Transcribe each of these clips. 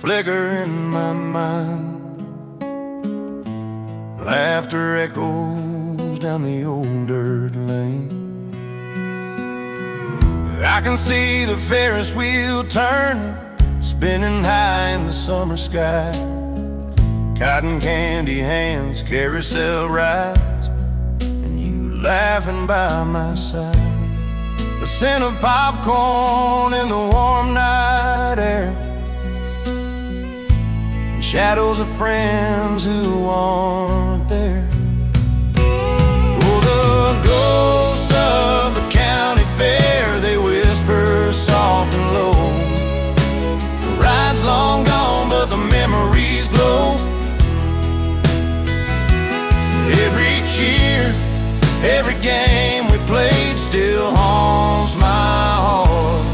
flicker in my mind. Laughter echoes down the old dirt lane. I can see the Ferris wheel turn, spinning high in the summer sky. Cotton candy hands, carousel rides, and you laughing by my side. The scent of popcorn in the warm night air, and shadows of friends who aren't there. Oh, the ghosts of the county fair, they whisper soft and low. The ride's long gone, but the memories glow. Every cheer, every game we played still haunts my heart.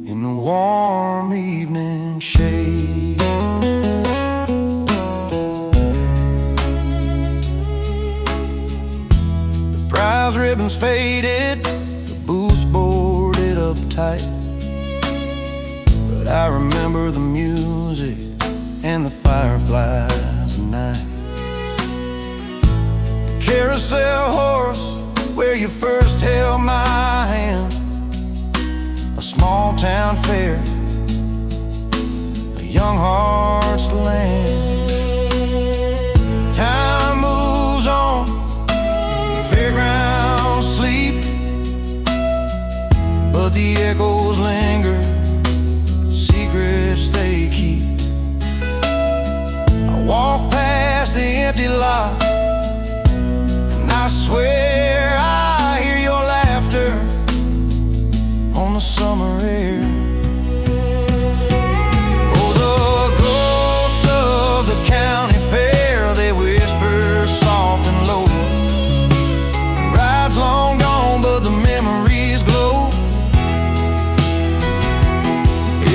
In the warm evening shade, the prize ribbons faded, the booths boarded up tight, but I remember the music and the fireflies at night. The carousel horse where you first held my hand, a small town fair, a young heart's land. Time moves on, the fairgrounds sleep, but the echoes linger, secrets they keep. Walk past the empty lot, and I swear I hear your laughter on the summer air. Oh, the ghosts of the county fair, they whisper soft and low. The ride's long gone, but the memories glow.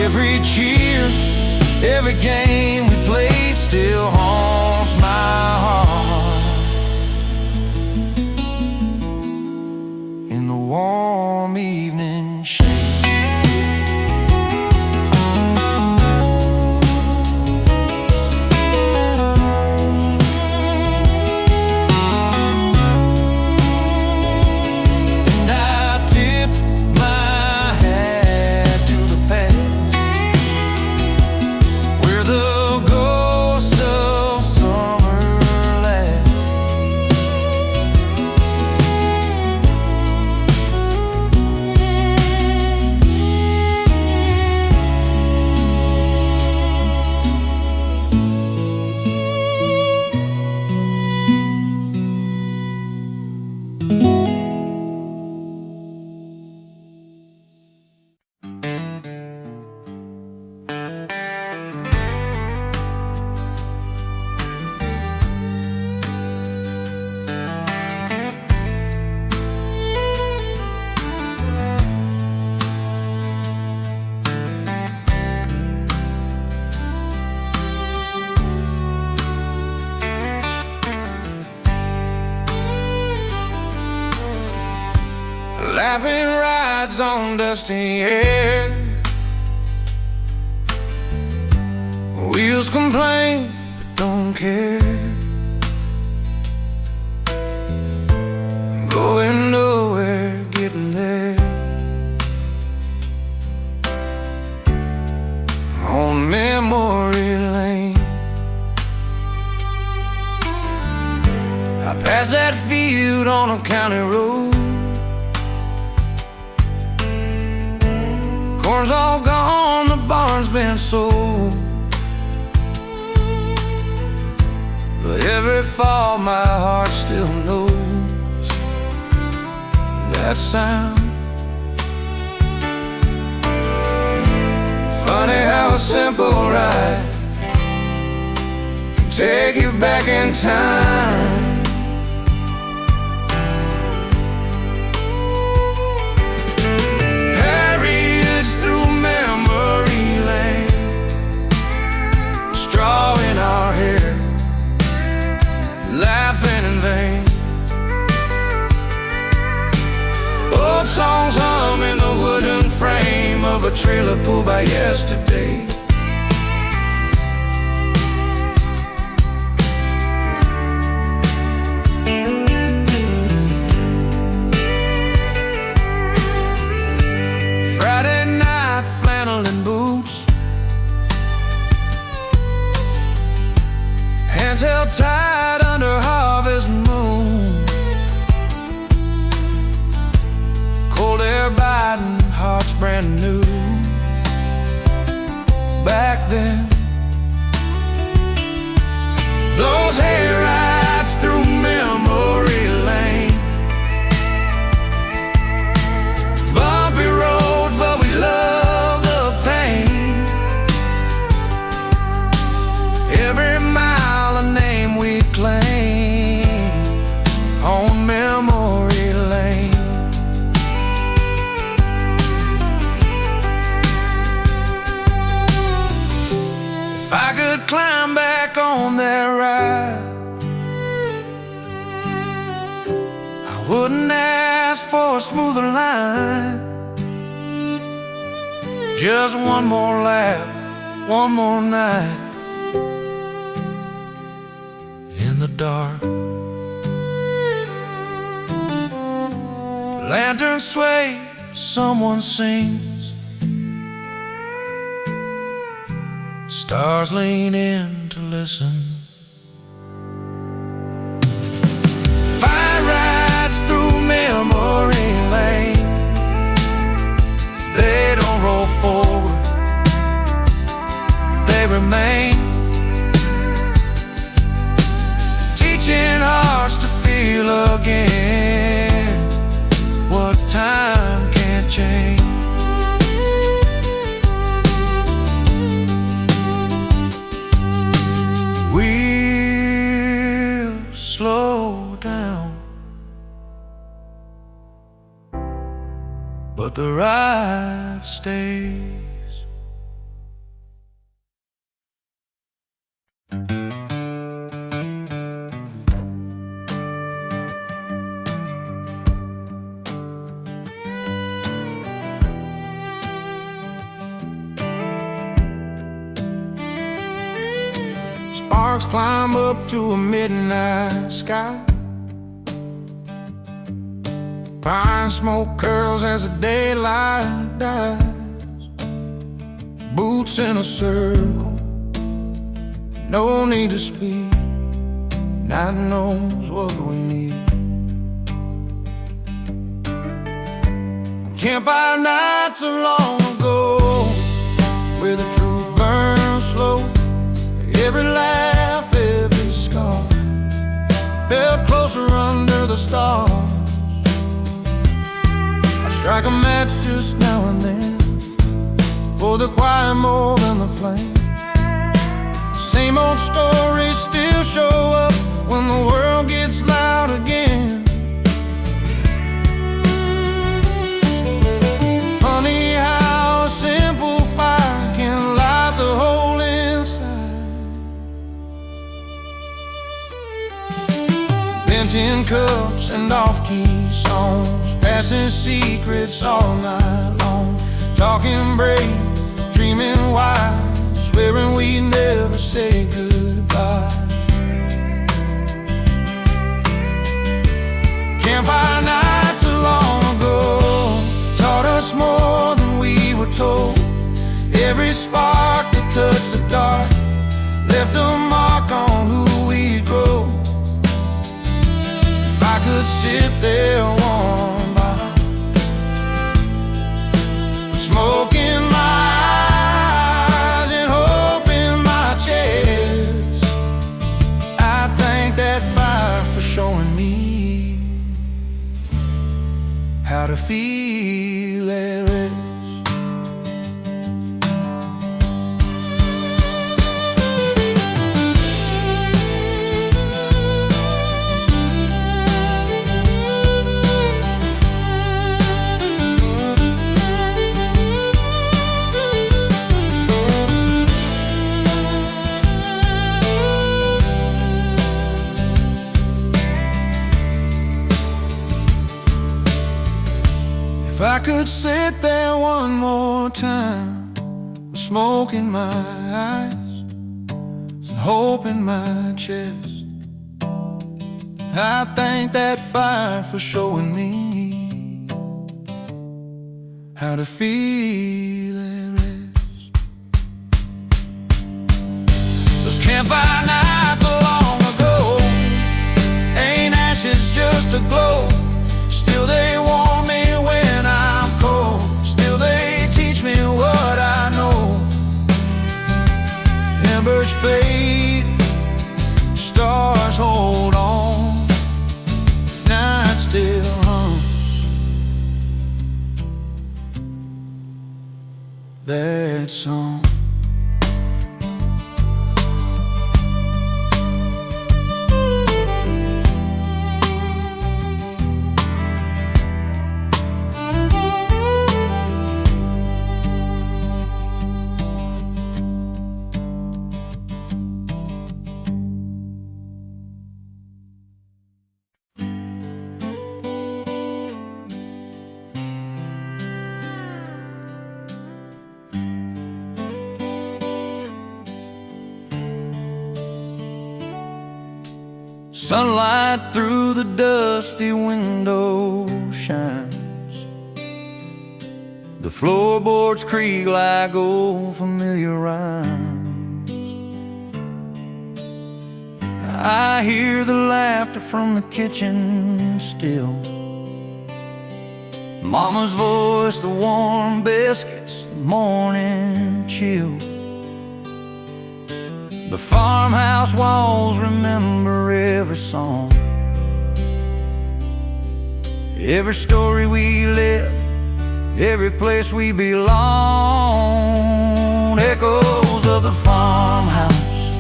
Every cheer, every game we played still haunts my heart. In the warm evening shade. And I tip my hat to the past, where the ghosts of summer laugh. Laughing rides on dusty air, wheels complain but don't care. Going nowhere, getting there. On memory lane, I passed that field on a county road. Corn's all gone, the barn's been sold, but every fall my heart still knows that sound. Funny how a simple ride can take you back in time. Straw in our hair, laughing in vain. Old songs hum in the wooden frame of of a trailer pulled by yesterday. Friday night, flannel and boots, hands held tight under harvest moon, cold air biting, hearts brand new. Back then, those hay rides through memory lane, bumpy roads, but we love the pain. Every mile a name we claim on memory lane. If I could climb back on that ride, I wouldn't ask for a smoother line. Just one more lap, one more night in the dark. Lanterns sway, someone sings, stars lean in to listen. Fire rides through memory lane, they don't roll forward, they remain, teaching hearts to feel again what time can't change. We'll slow down, but the ride stays. Sparks climb up to a midnight sky, pine smoke curls as the daylight dies. Boots in a circle, no need to speak, night knows what we need. Campfire nights so long ago, where the truth burns slow. Every laugh, every scar felt closer under the stars. I strike a match just now and then for the quiet more than the flame. Same old stories still show up when the world gets loud again. Funny how a simple fire can light the whole inside. Tin cups and off-key songs, passing secrets all night long, talking brave, dreaming wide, swearing we never say goodbye. Campfire nights so long ago taught us more than we were told. Every spark that touched the dark left a mark on who we'd grow. I could sit there warm by, smoke in my eyes and hope in my chest. I thank that fire for showing me how to feel at rest. smoke in my eyes, some hope in my chest. I thank that fire for showing me how to feel at rest. Those campfire nights long ago ain't ashes, just a glow. Still they warm me when I'm cold. Still they teach me what I know. Embers fade, stars hold on, night still hums that song. Sunlight through the dusty window shines. The floorboards creak like old familiar rhymes. I hear the laughter from the kitchen still. Mama's voice, the warm biscuits, the morning chill. The farmhouse walls remember every song, every story we live, every place we belong. Echoes of the farmhouse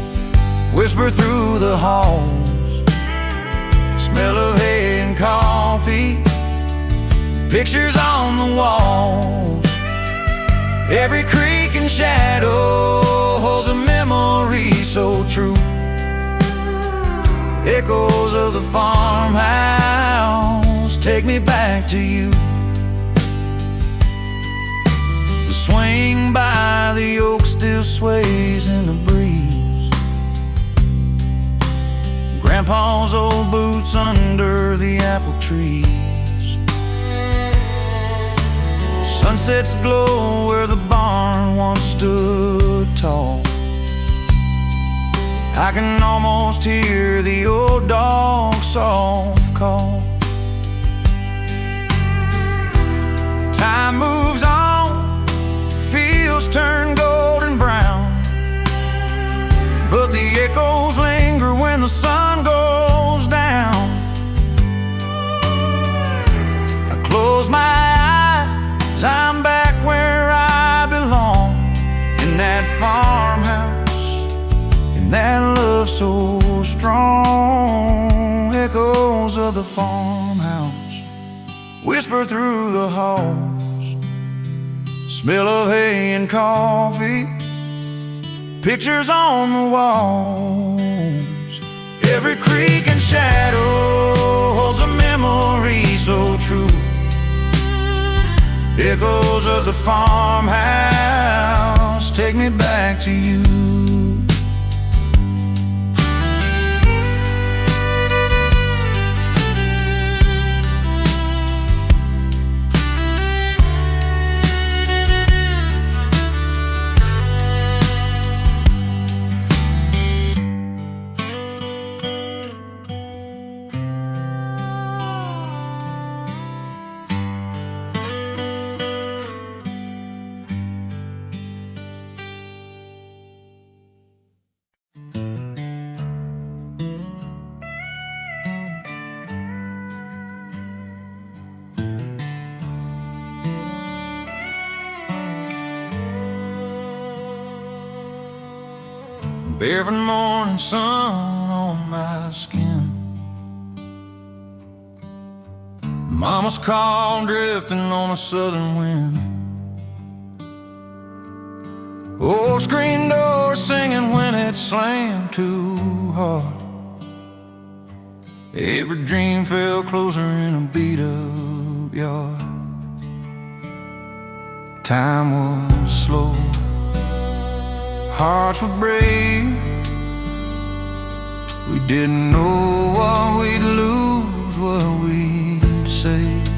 whisper through the halls. Smell of hay and coffee, pictures on the walls. Every creak and shadow holds a memory so true. Echoes of the farmhouse take me back to you. The swing by the oak still sways in the breeze. Grandpa's old boots under the apple trees. Sunsets glow where the barn once stood tall. I can almost hear the old dog's soft call. Time moves on, fields turn golden brown, but the echoes linger when the sun goes down. I close my eyes, I'm back where I belong, in that farmhouse, in that love so strong. Echoes of the farmhouse whisper through the halls. Smell of hay and coffee, pictures on the walls. Every creak and shadow holds a memory so true. Echoes of the farmhouse take me back to you. Every morning sun on my skin, Mama's call drifting on a southern wind. Old screen door singing when it slammed too hard. Every dream fell closer in a beat-up yard. Time was slow, Hearts were brave. We didn't know what we'd lose, what we'd save.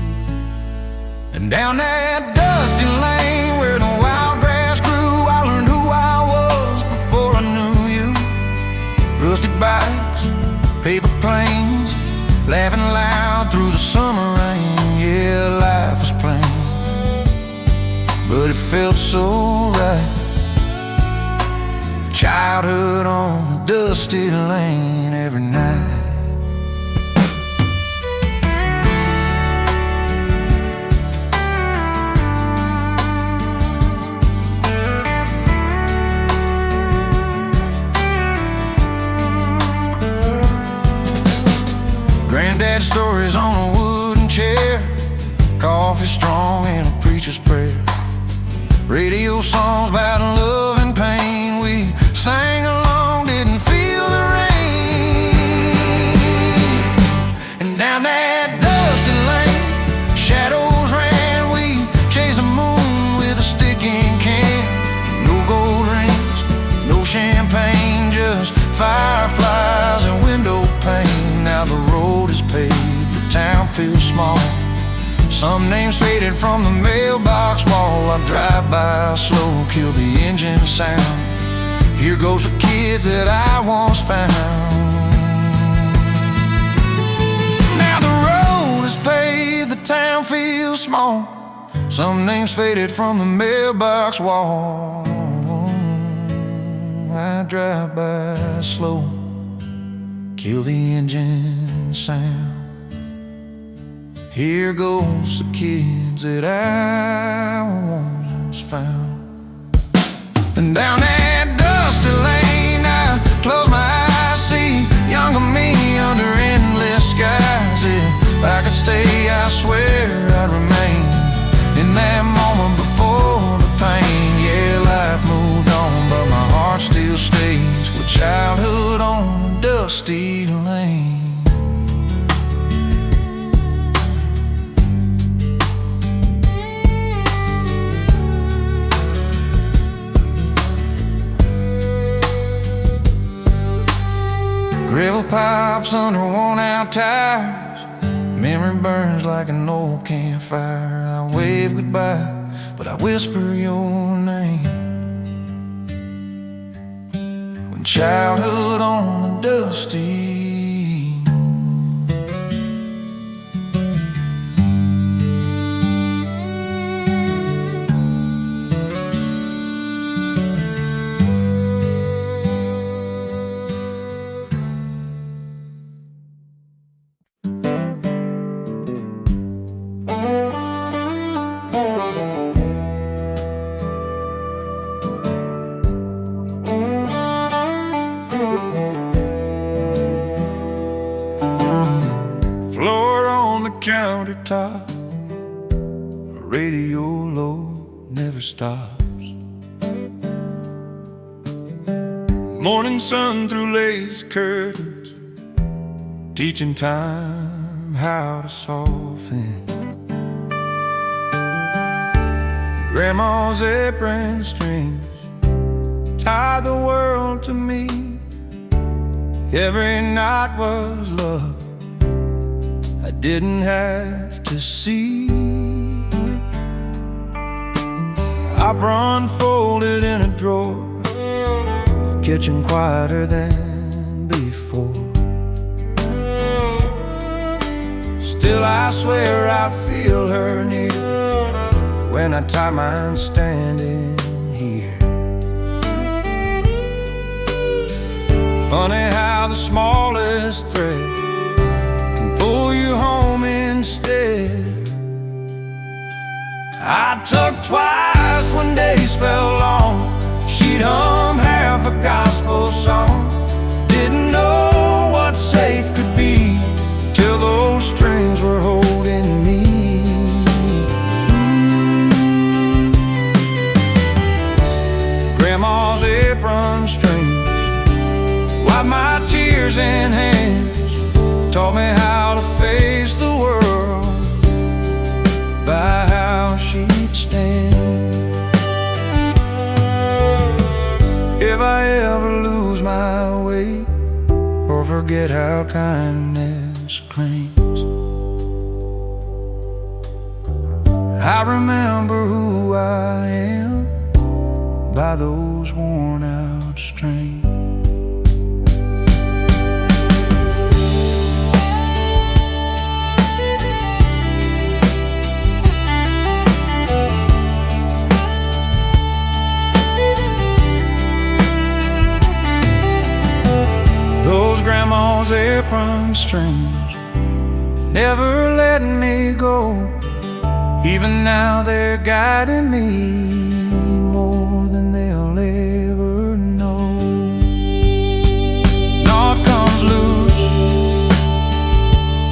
And down that dusty lane where the wild grass grew, I learned who I was before I knew you. Rusty bikes, paper planes, laughing loud through the summer rain. Yeah, life was plain, but it felt so right. Childhood on the dusty lane every night. Granddad's stories on a wooden chair, coffee strong and a preacher's prayer. Radio songs about love and pain, we sang along, didn't feel the rain. And down that dusty lane, shadows ran, we chased the moon with a stick and can. No gold rings, no champagne, just fireflies and window pane. Now the road is paved, the town feels small. Some names faded from the mailbox wall. I drive by slow, kill the engine sound. Here goes the kids that I once found. Now the road is paved, the town feels small. Some names faded from the mailbox wall. I drive by slow, kill the engine sound. Here goes the kids that I once found. And down that dusty lane I close my eyes, see younger me under endless skies. If I could stay, I swear I'd remain in that moment before the pain. Yeah, life moved on, but my heart still stays with childhood on the dusty lane. Gravel pipes under worn-out tires, memory burns like an old campfire. I wave goodbye, but I whisper your name. When childhood on the dusty countertop, radio low, never stops. Morning sun through lace curtains, teaching time how to soften. Grandma's apron strings tie the world to me. Every night was love I didn't have to see. Apron folded in a drawer, kitchen quieter than before. Still I swear I feel her near when I tie mine standing here. Funny how the smallest thread pull you home instead. I tucked twice when days fell long. She'd hum half a gospel song. Didn't know what safe could be till those strings were holding me. Grandma's apron strings wiped my tears in hands, taught me how to face the world by how she'd stand. forget how kindness clings. I remember who I am by those worn out strings. Those grandma's apron strings never letting me go. Even now they're guiding me more than they'll ever know. Knot comes loose,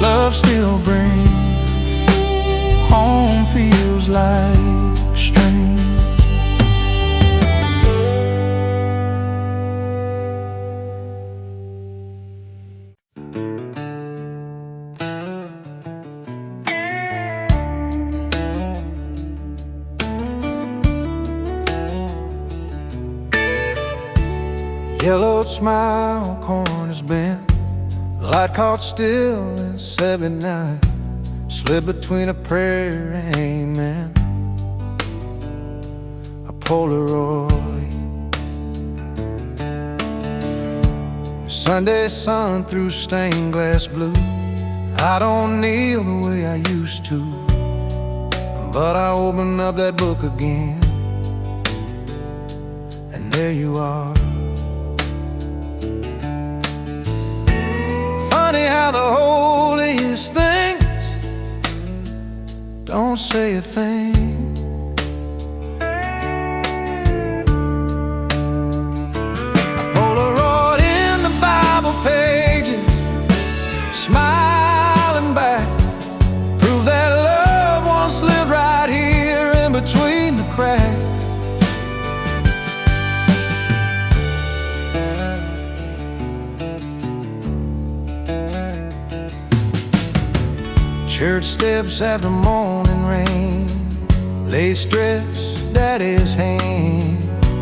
love still brings, home feels like string. Yellowed smile, corners bent, light caught still in 79, slid between a prayer and amen. A Polaroid, Sunday sun through stained glass blue. I don't kneel the way I used to, but I open up that book again, and there you are. Funny how the holiest things don't say a thing. A Polaroid in the Bible pages, smiling back, prove that love once lived right here in between the cracks. Church steps after morning rain, lace dress, daddy's hand.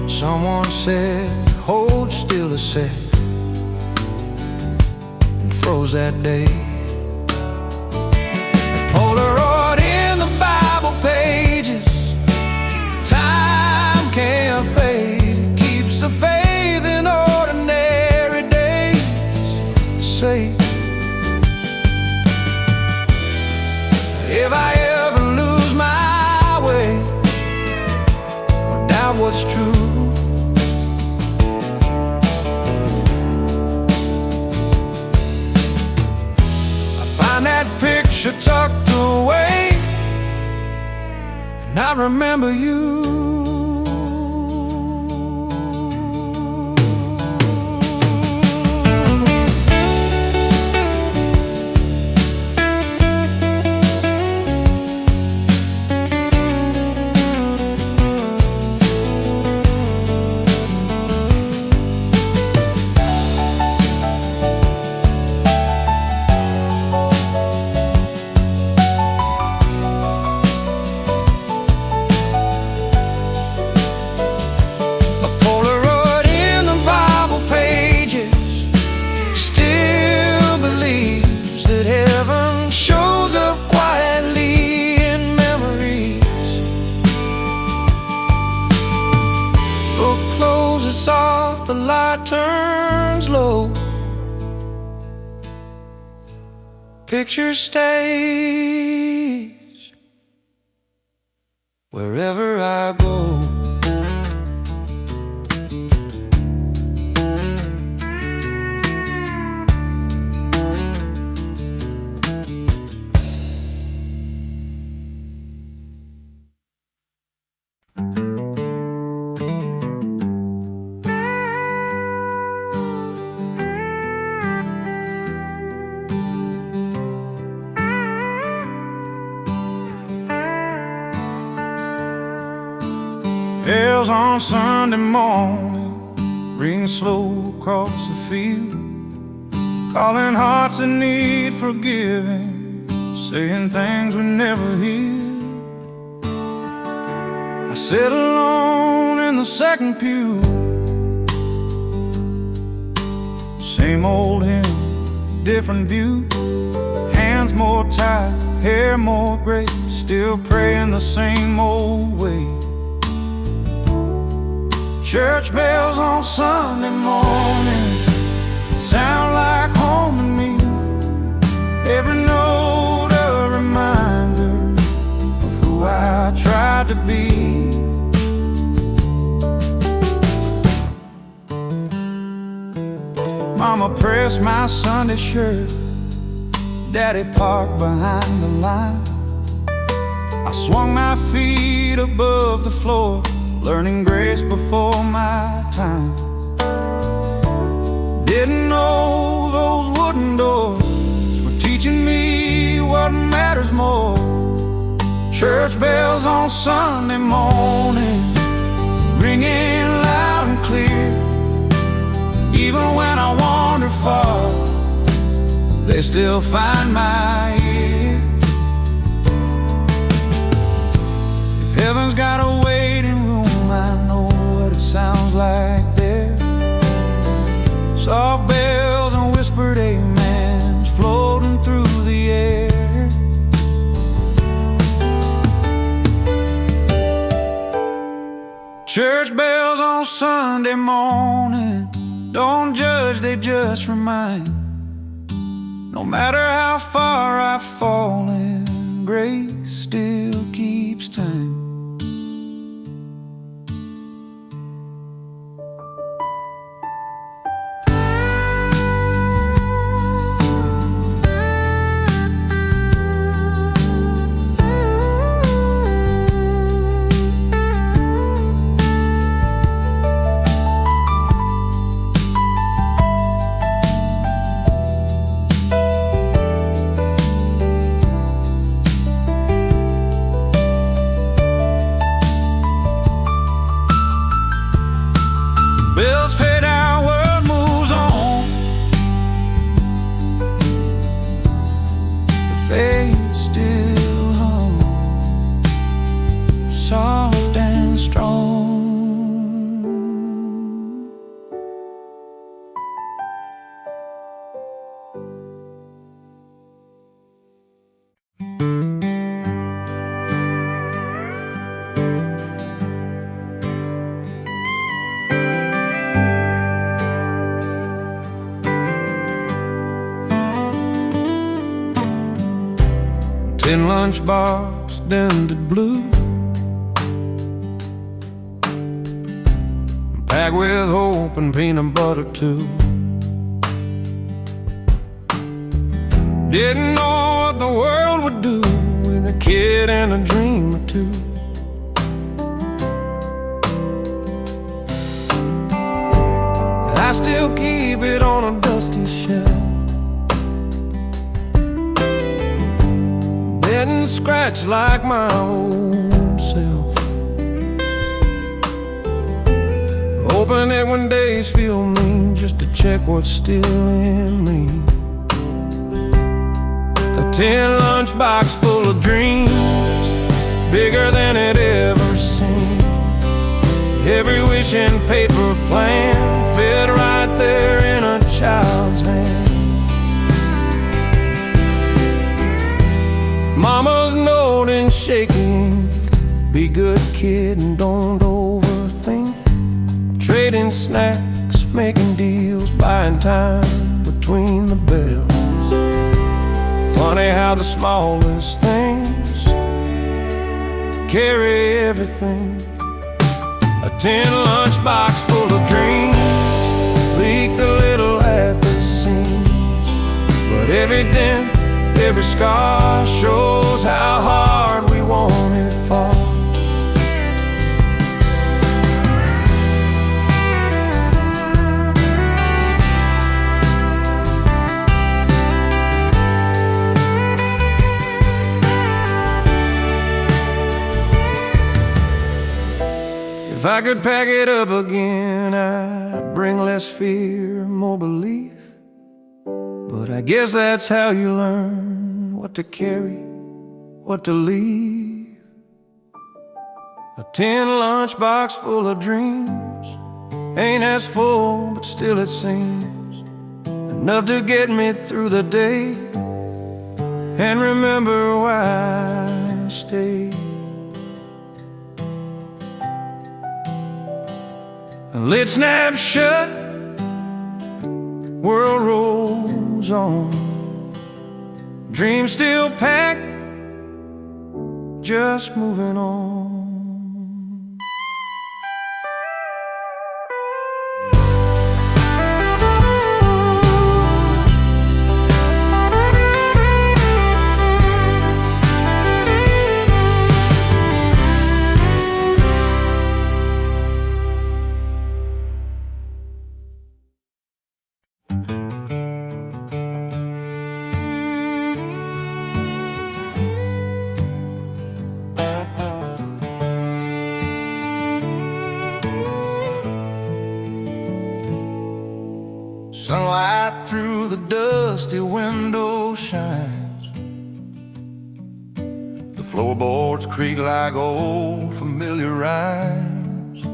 Someone said, hold still a sec, and froze that day. A Polaroid in the Bible pages, time can't fade, keeps the faith in ordinary days safe. If I ever lose my way or doubt what's true, I find that picture tucked away, and I remember you. Soft, the light turns low, picture stays wherever I go. Bells on Sunday morning ring slow across the field, calling hearts that need forgiving, saying things we never hear. I sit alone in the second pew, same old hymn, different view. Hands more tied, hair more gray, still praying the same old way. Church bells on Sunday morning sound like home to me. Every note a reminder of who I tried to be. Mama pressed my Sunday shirt, Daddy parked behind the line. I swung my feet above the floor, learning grace before my time. Didn't know those wooden doors were teaching me what matters more. Church bells on Sunday morning, ringing loud and clear. Even when I wander far, they still find my ear. If heaven's got a waiting room, I know what it sounds like there. Soft bells and whispered amens floating through the air. Church bells on Sunday morning don't judge, they just remind. No matter how far I've fallen, grace still keeps time. Bills fade out, world moves on. The faith still hung, soft and strong. Tin lunchbox dented blue, packed with hope and peanut butter too. Didn't know what the world would do with a kid and a dream or two. I still keep it on a dusty shelf, and scratch like my old self. Open it when days feel mean, just to check what's still in me. A tin lunchbox full of dreams, bigger than it ever seemed. Every wish and paper plan fit right there in a child's hand. Mama's note in shaking, be good kid and don't overthink. Trading snacks, making deals, buying time between the bells. Funny how the smallest things carry everything. A tin lunchbox full of dreams, leaked a little at the seams. But every dent, every scar shows how hard we want it fall. If I could pack it up again, I'd bring less fear, more belief. But I guess that's how you learn what to carry, what to leave. A tin lunchbox full of dreams ain't as full, but still it seems enough to get me through the day and remember why I stayed. A lid snaps shut, world rolls on, dreams still packed, just moving on. Sunlight through the dusty window shines. The floorboards creak like old familiar rhymes.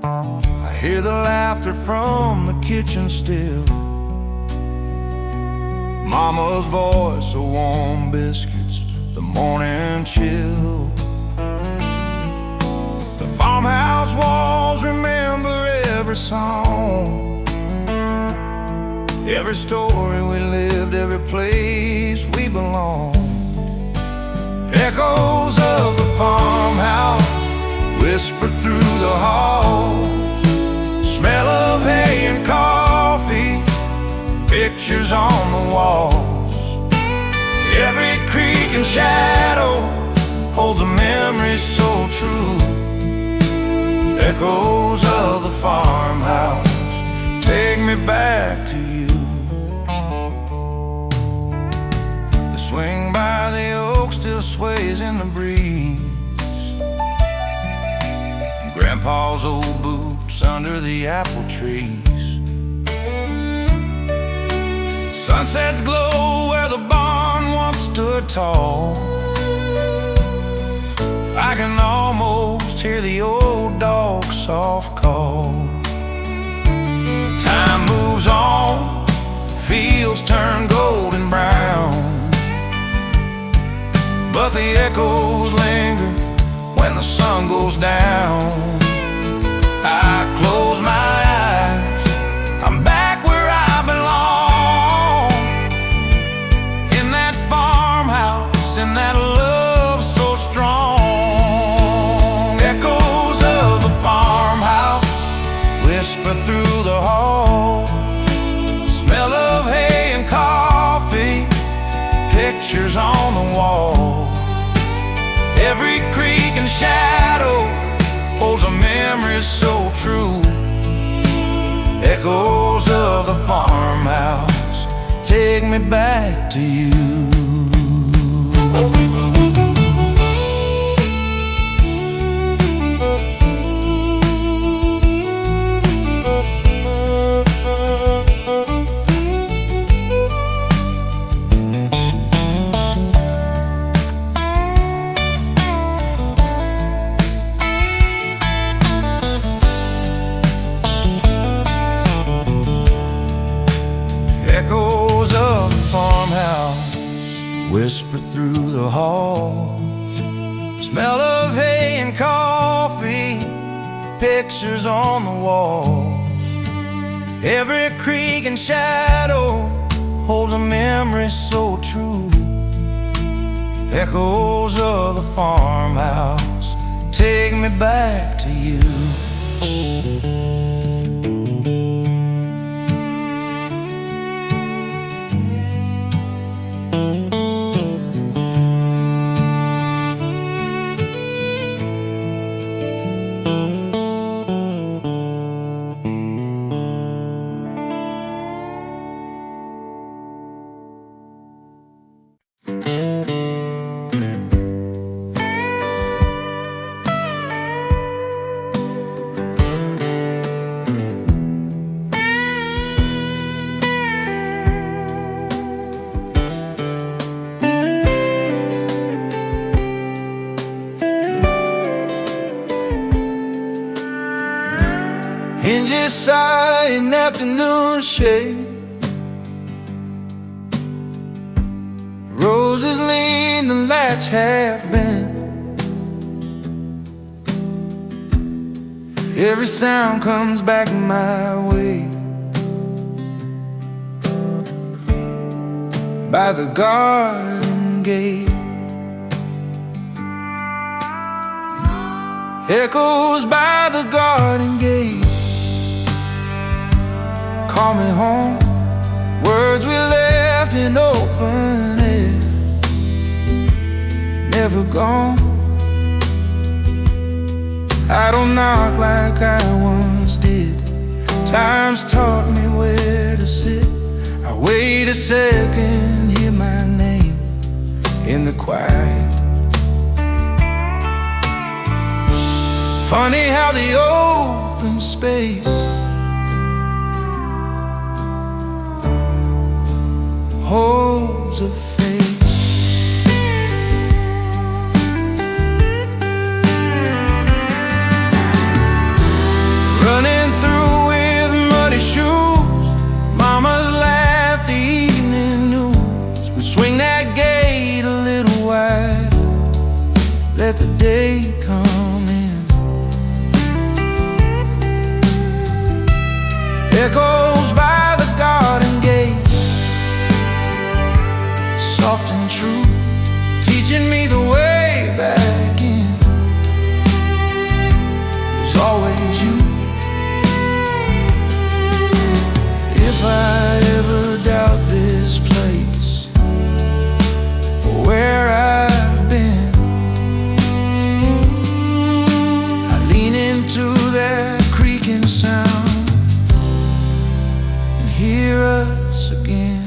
I hear the laughter from the kitchen still, Mama's voice, the warm biscuits, the morning chill. The farmhouse walls remember every song, every story we lived, every place we belong. Echoes of the farmhouse whisper through the halls, smell of hay and coffee, pictures on the walls. Every creak and shadow holds a memory so true. Echoes of the farmhouse take me back to you. The swing by the oak still sways in the breeze, Grandpa's old boots under the apple trees. Sunsets glow where the barn once stood tall. I can almost hear the old dog's soft call. Time moves on, fields turn golden brown, but the echoes linger when the sun goes down. I close my eyes, I'm back where I belong, in that farmhouse, in that love so strong. Echoes of the farmhouse whisper through the hall, smell of hay and coffee, pictures on the wall. Every creak and shadow holds a memory so true. Echoes of the farmhouse take me back to you. Echoes of the farmhouse whisper through the halls, smell of hay and coffee, pictures on the walls. Every creak and shadow holds a memory so true. Echoes of the farmhouse take me back to you. sigh in afternoon shade. Roses lean, the latch half bent. Every sound comes back my way. By the garden gate, echoes by the garden gate. Call me home, words we left in open air, never gone. I don't knock like I once did. Time's taught me where to sit. I wait a second, hear my name in the quiet. Funny how the open space holds a face. Running through with muddy shoes, mama's laugh, the evening news. We swing that gate a little wide, let the day come in. Echoes by the garden gate, soft and true, teaching me the way back in. There's always you. If I ever doubt this place or where I've been, I lean into that creaking sound and hear us again.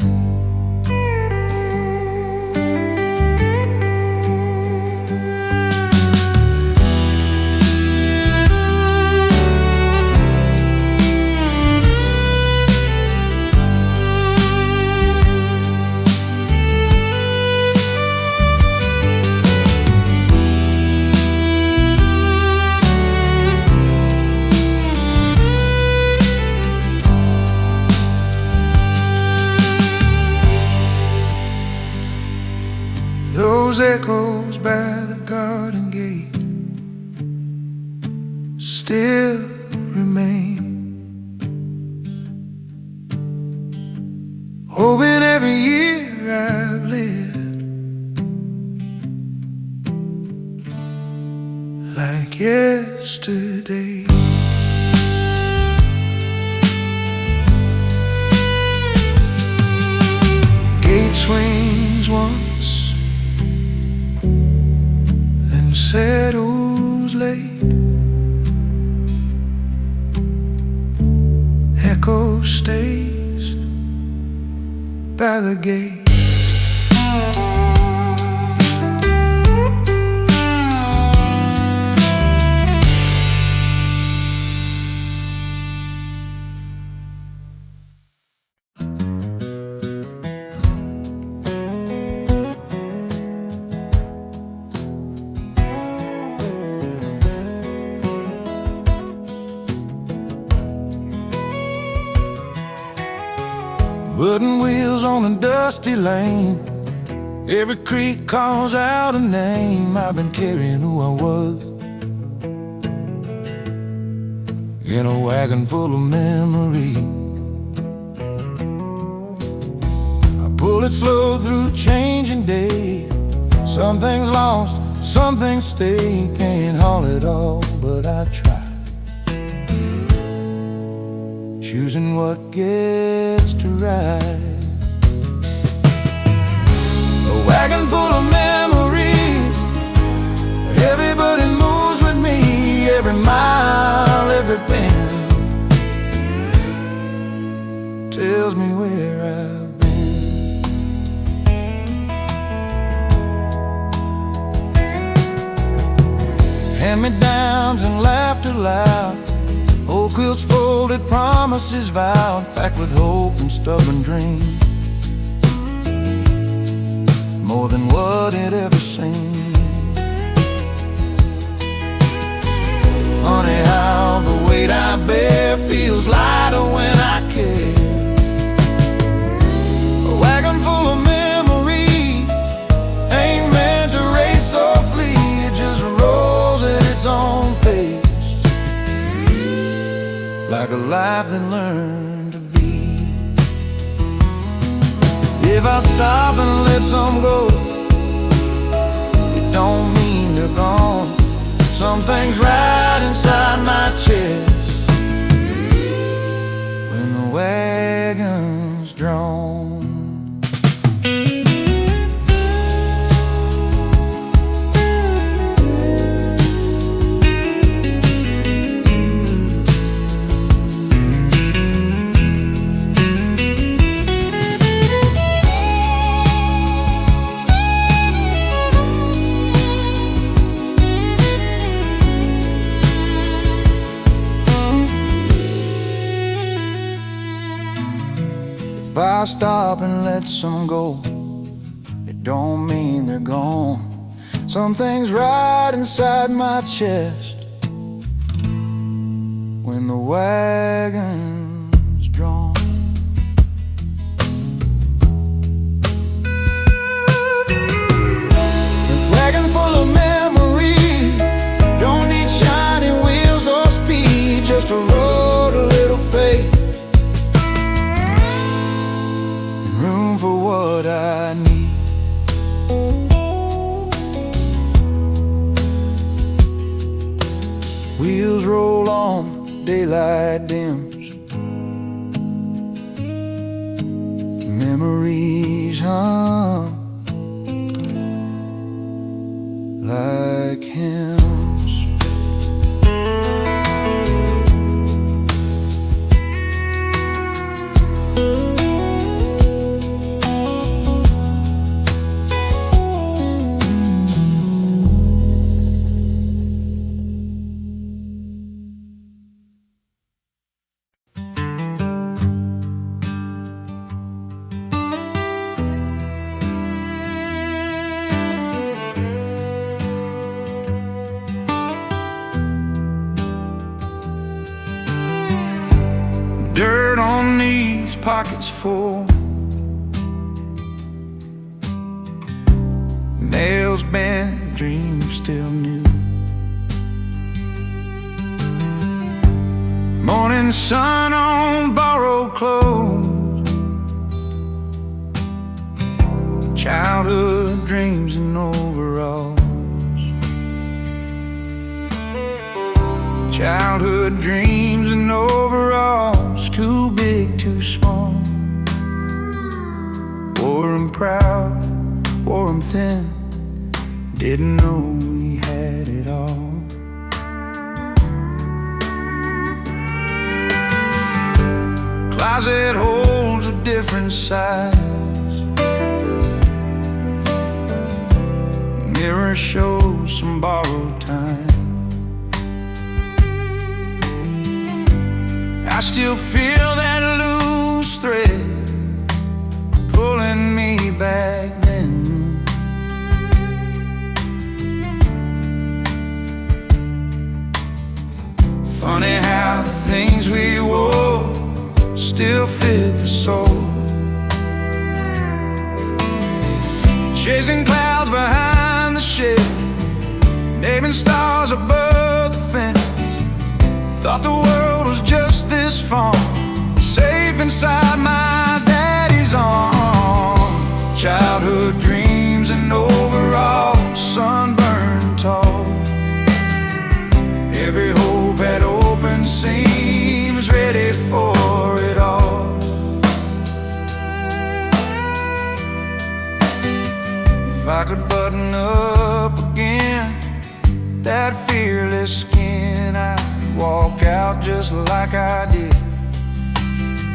Those echoes by the garden gate still remain, hoping every year I've lived like yesterday. Gate swings once, settles late. Echo stays by the gate. Wooden wheels on a dusty lane, every creek calls out a name. I've been carrying who I was in a wagon full of memory. I pull it slow through changing days. Some things lost, some things stay. Can't haul it all, but I try, choosing what gets to ride. A wagon full of memories, everybody moves with me. Every mile, every bend tells me where I've been. Hand-me-downs and laughter loud, old quilts folded, promises vowed, packed with hope and stubborn dreams, more than what it ever seemed. Funny how the weight I bear feels like life that learned to be. If I stop and let some go, it don't mean they're gone. Something's right inside my chest when the wagon's drawn. If I stop and let some go, it don't mean they're gone. Something's right inside my chest when the wagon's drawn. The wagon full of memories don't need shiny wheels or speed, just a road, a little faith, room for what I need. Wheels roll on, daylight dims, memories hum like hymns. Dirt on these pockets full, nails bent, dreams still new. Morning sun on borrowed clothes, childhood dreams in overalls. Childhood dreams in overalls, too big, too small. Wore 'em proud, wore 'em thin, didn't know we had it all. Closet holds a different size, mirror shows some borrowed time. I still feel that loose thread pulling me back then. Funny how the things we wore still fit the soul. Chasing clouds behind the shed, naming stars above the fence. Thought the world was just this far, safe inside my daddy's arms. Childhood dreams and overalls, sunburned tall. Every hope had open seams, ready for it all. If I could button up again that fearless skin, I'd walk out just like I did,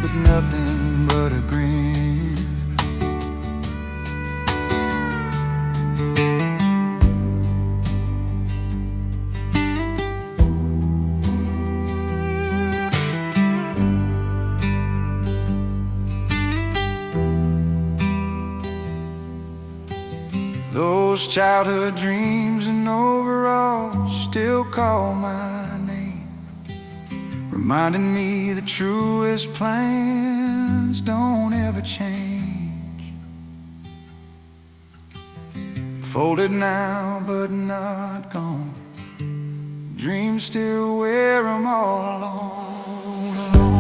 with nothing but a grin. Those childhood dreams and overalls still call my name, reminding me the truest plans don't ever change. Folded now but not gone, dreams still wear 'em all alone.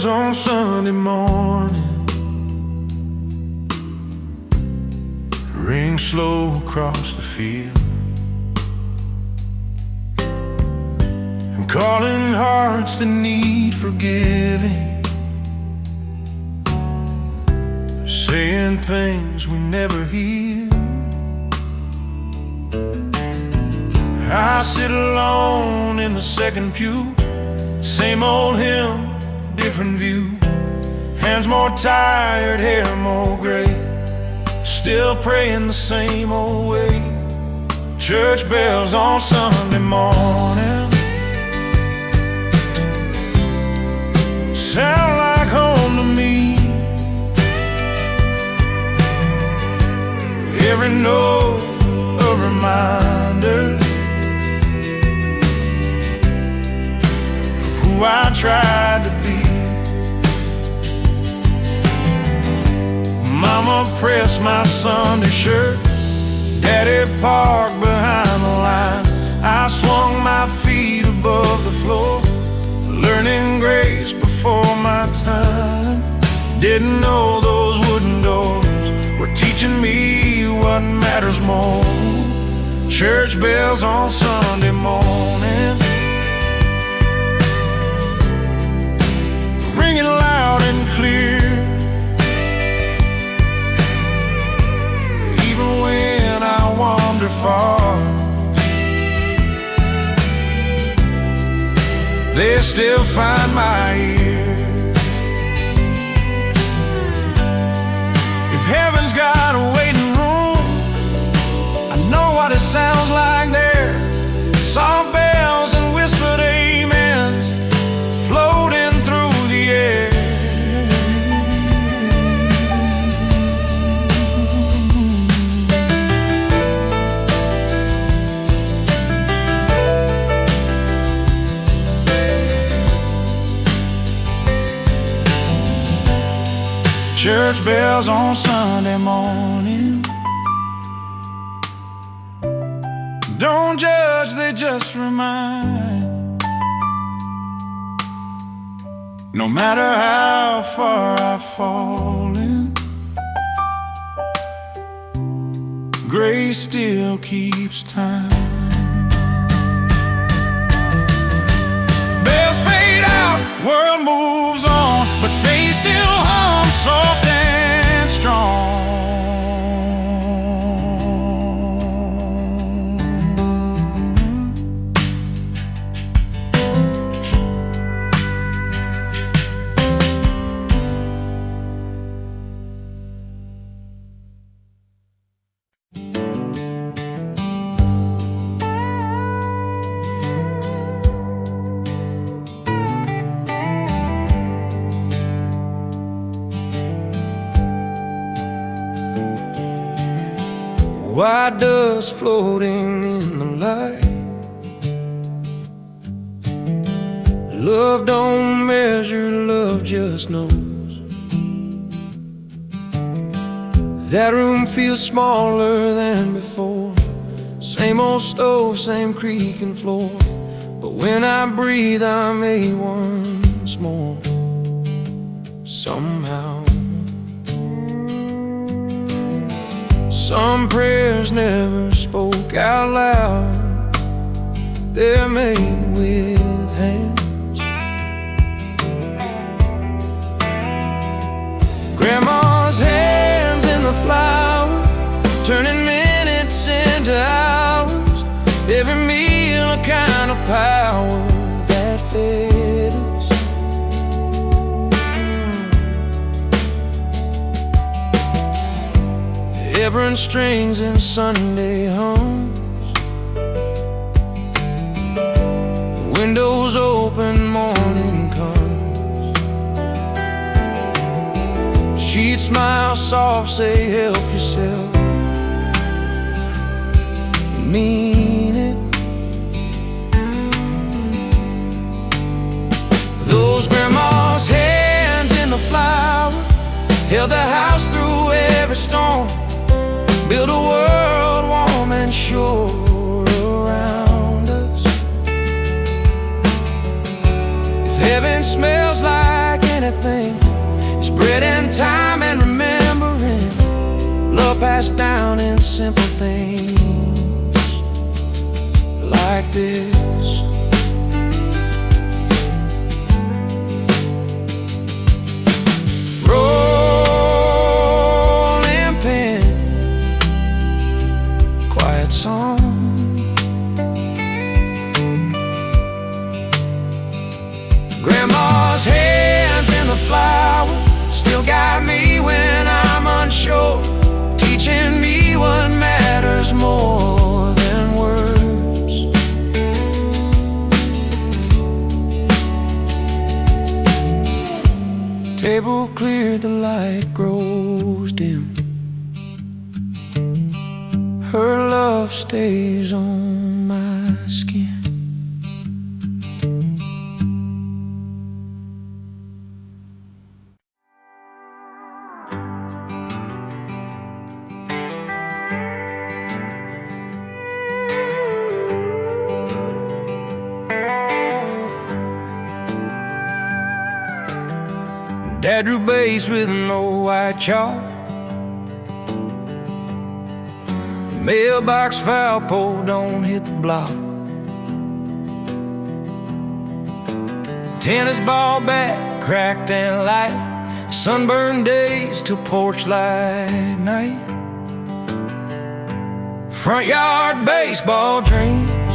bells on Sunday morning ring slow across the field, and calling hearts that need forgiving, saying things we never hear. I sit alone in the second pew, same old hymn, different view. Hands more tired, hair more gray, still praying the same old way. Church bells on Sunday morning sound like home to me. Every note a reminder of who I tried to be. Mama pressed my Sunday shirt, Daddy parked behind the line. I swung my feet above the floor, learning grace before my time. Didn't know those wooden doors were teaching me what matters more. Church bells on Sunday morning ringing loud and clear. When I wander far, they still find my ear. If heaven's got a waiting room, I know what it sounds like there. Soft bells and whispered amens floating through the air. Church bells on Sunday morning don't judge, they just remind. No matter how far I've fallen, grace still keeps time. Bells fade out, world moves on, but faith still hums soft and strong. White dust floating in the light. Love don't measure, love just knows. That room feels smaller than before. Same old stove, same creaking floor. But when I breathe, I'm a once more. Somehow some prayers never spoke out loud, they're made with hands. Grandma's hands in the flour, turning minutes into hours. Every meal a kind of power that fed us. Vibrant strings and Sunday hums, windows open, morning comes. She'd smile soft, say help yourself, you mean it. Those grandma's hands in the flour held the house through every storm. Build a world warm and sure around us. If heaven smells like anything simple things like this. Rolling pin, quiet song. Grandma's hands in the flower still guide me when I'm unsure, teaching me what matters more than words. Table clear, the light grows dim. Her love stays on my skin. Dad drew bass with an old white chalk. Mailbox foul pole, don't hit the block. Tennis ball bat, cracked and light. Sunburned days till porch light night. Front yard baseball dreams,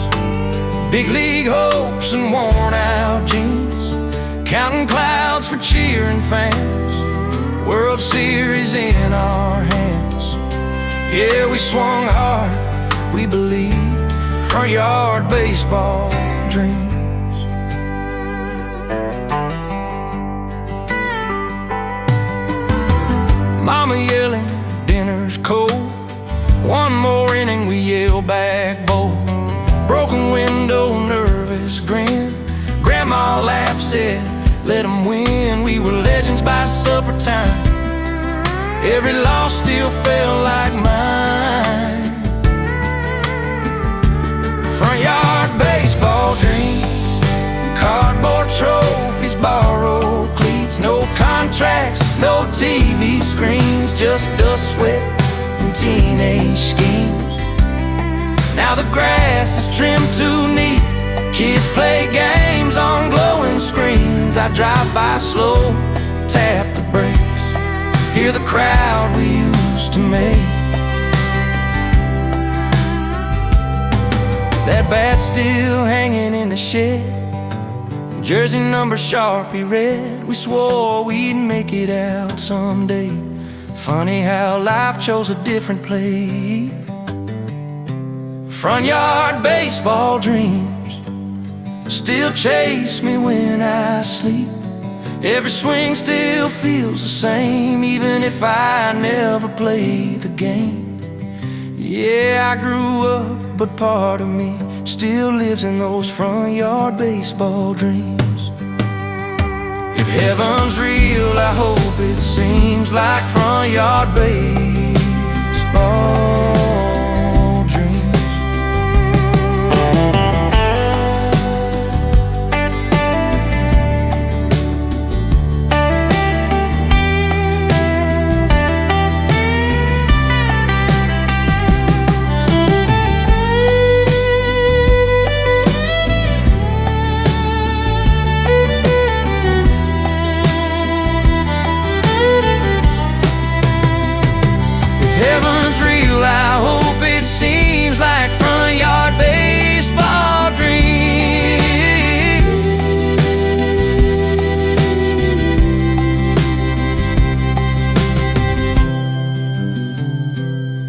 big league hopes and worn out jeans. Counting clouds for cheering fans, World Series in our hands. Yeah, we swung hard, we believed. Front yard baseball dreams. Mama yelling, dinner's cold. One more inning, we yell back bold. Broken window, nervous grin. Grandma laughed, said, let 'em win. We were legends by supper time. Every loss still felt like mine. Front yard baseball dreams, cardboard trophies, borrowed cleats. No contracts, no TV screens, just dust, sweat, and teenage schemes. Now the grass is trimmed too neat. Kids play games on glowing screens. I drive by slow, tap the brakes, hear the crowd we used to make. That bat's still hanging in the shed, jersey number Sharpie red. We swore we'd make it out someday. Funny how life chose a different play. Front yard baseball dreams still chase me when I sleep. Every swing still feels the same, even if I never play the game. Yeah, I grew up, but part of me still lives in those front yard baseball dreams. If heaven's real, I hope it seems like front yard baseball. Heaven's real, I hope it seems like front yard baseball dreams.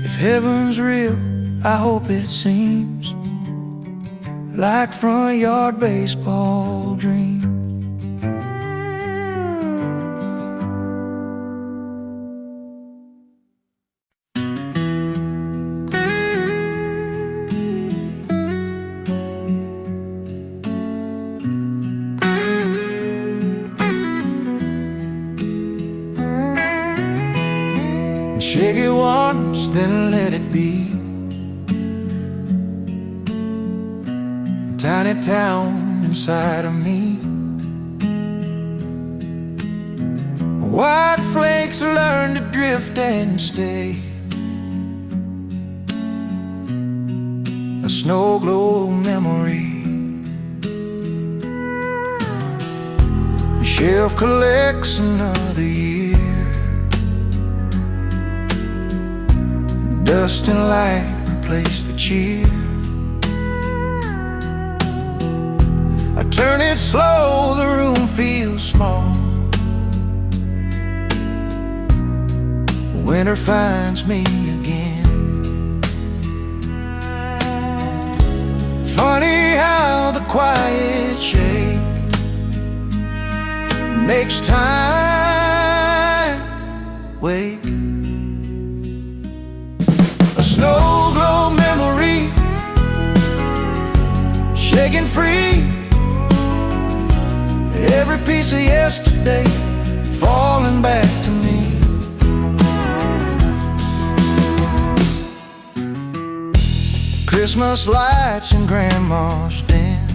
If heaven's real, I hope it seems like front yard baseball dreams. Shake it once, then let it be. Tiny town inside of me. White flakes learn to drift and stay. a snow globe memory. The shelf collects another year. Dust and light replace the cheer. I turn it slow, the room feels small. Winter finds me again. Funny how the quiet shake makes time wake. A snow globe memory, shaking free. Every piece of yesterday falling back to me. Christmas lights in Grandma's den.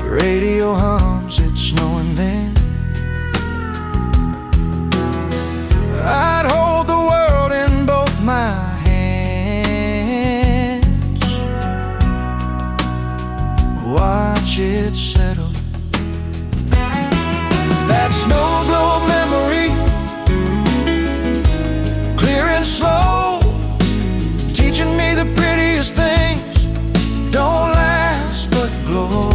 Radio hums, it's snowing then. I'd hold the world in both my hands, watch it settle. That snow globe memory, clear and slow, teaching me the prettiest things don't last but glow.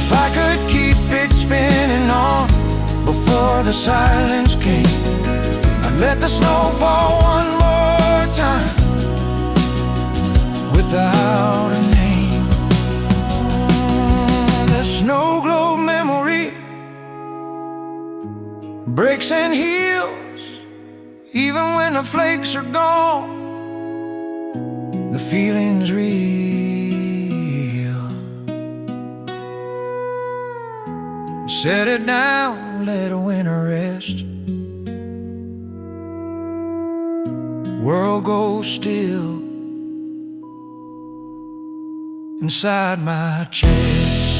If I could keep it spinning on before the silence came, I'd let the snow fall one more time without a name. The snow globe memory breaks and heals, even when the flakes are gone. The feeling's real. Set it down, let winter rest. World goes still inside my chest.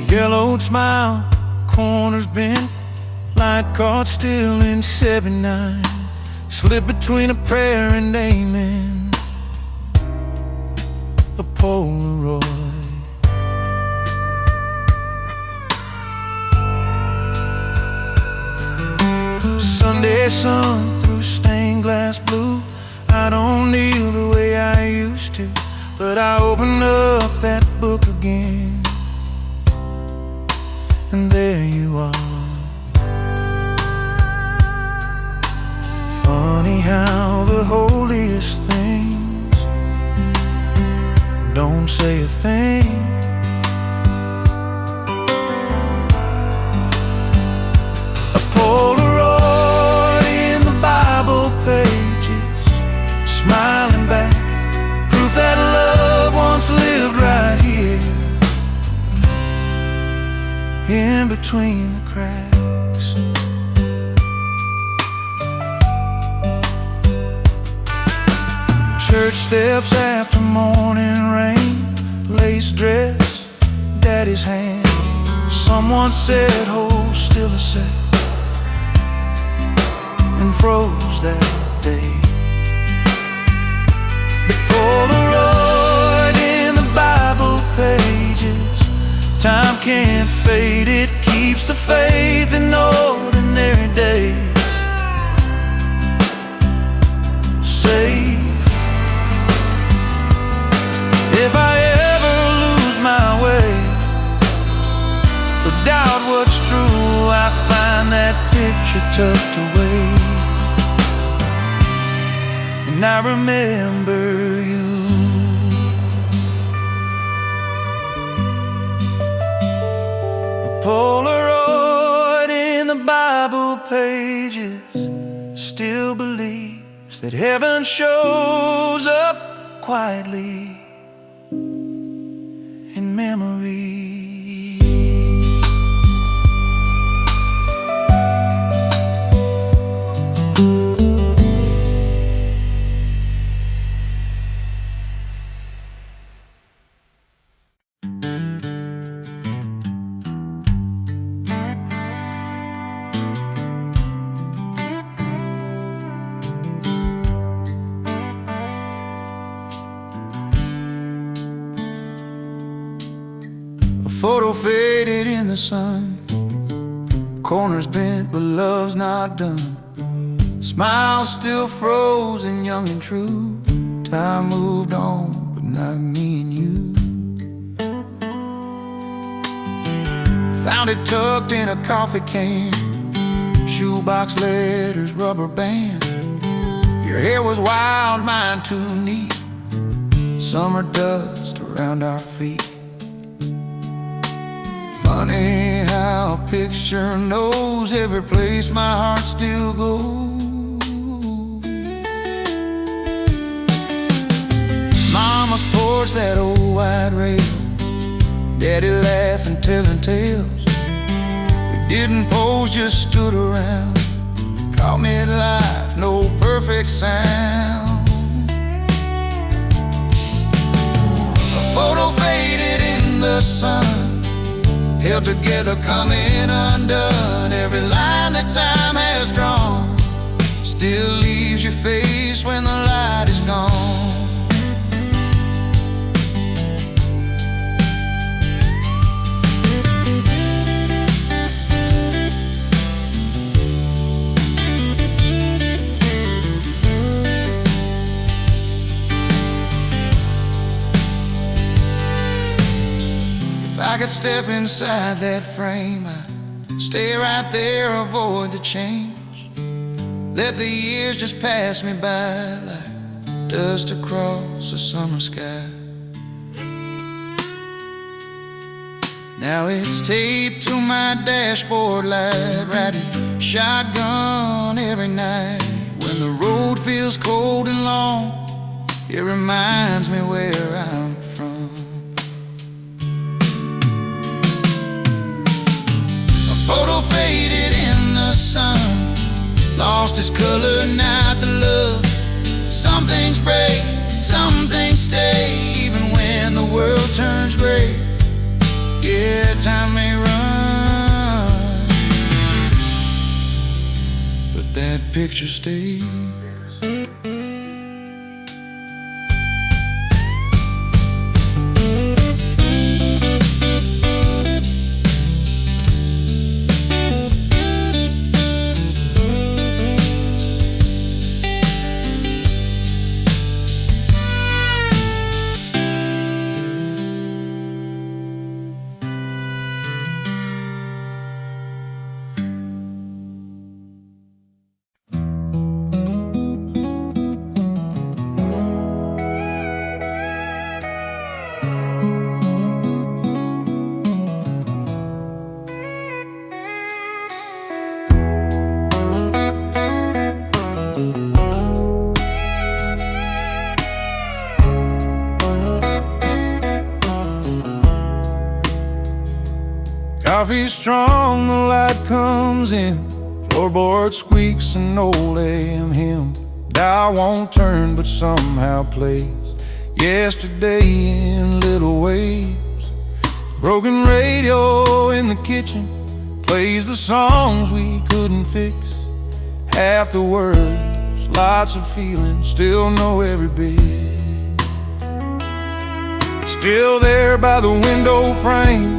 Yellowed smile, corners bent, light caught still in 79. Slip between a prayer and amen, a Polaroid. Sunday sun through stained glass blue. I don't kneel the way I used to, but I open up that book again, and there you are. Funny how the holiest things don't say a thing. A Polaroid in the Bible pages, smiling back, proof that love once lived right here, in between the cracks. Church steps after morning rain, lace dress, daddy's hand. Someone said, hold still a sec, and froze that day. The Polaroid in the Bible can't fade, it keeps the faith in ordinary days safe. If I ever lose my way or doubt what's true, I find that picture tucked away, and I remember you. Polaroid in the Bible pages still believes that heaven shows up quietly in memory. Photo faded in the sun, corners bent but love's not done. Smile still frozen, young and true. Time moved on, but not me and you. Found it tucked in a coffee can, shoebox letters, rubber band. Your hair was wild, mine too neat. Summer dust around our feet. Funny how a picture knows every place my heart still goes. Mama's porch, that old wide rail, Daddy laughing, telling tales. We didn't pose, just stood around. Caught midlife, no perfect sound. A photo faded in the sun, held together, coming undone. Every line that time has drawn still leaves your face when the light is gone. If I could step inside that frame, I'd stay right there, avoid the change. Let the years just pass me by like dust across a summer sky. Now it's taped to my dashboard light, riding shotgun every night. When the road feels cold and long, it reminds me where I'm from. Photo faded in the sun, lost its color, not the love. Some things break, some things stay, even when the world turns gray. Yeah, time may run, but that picture stays. Coffee strong, the light comes in, floorboard squeaks, an old AM hymn. Dial won't turn but somehow plays yesterday in little waves. Broken radio in the kitchen plays the songs we couldn't fix. Half the words, lots of feelings, still know every bit. Still there by the window frame,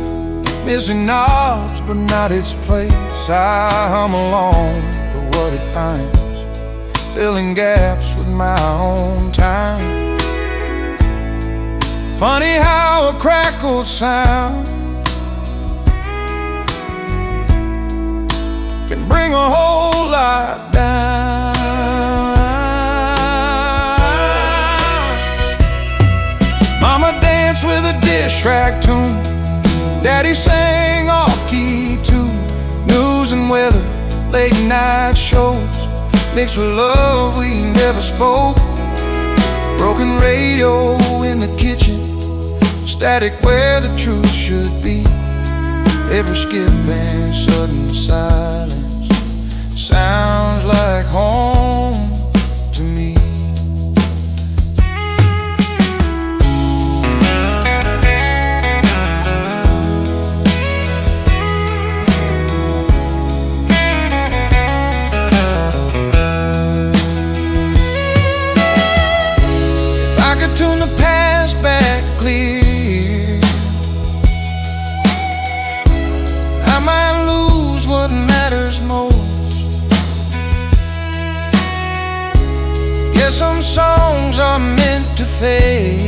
missing knobs but not its place. I hum along to what it finds, filling gaps with my own time. Funny how a crackled sound can bring a whole life down. Mama danced with a dish rack tune, Daddy sang off-key too. News and weather, late night shows, mixed with love we never spoke. Broken radio in the kitchen, static where the truth should be. Every skip and sudden silence sounds like home to me. If I could tune the past back clear, I might lose what matters most. Guess some songs are meant to fade,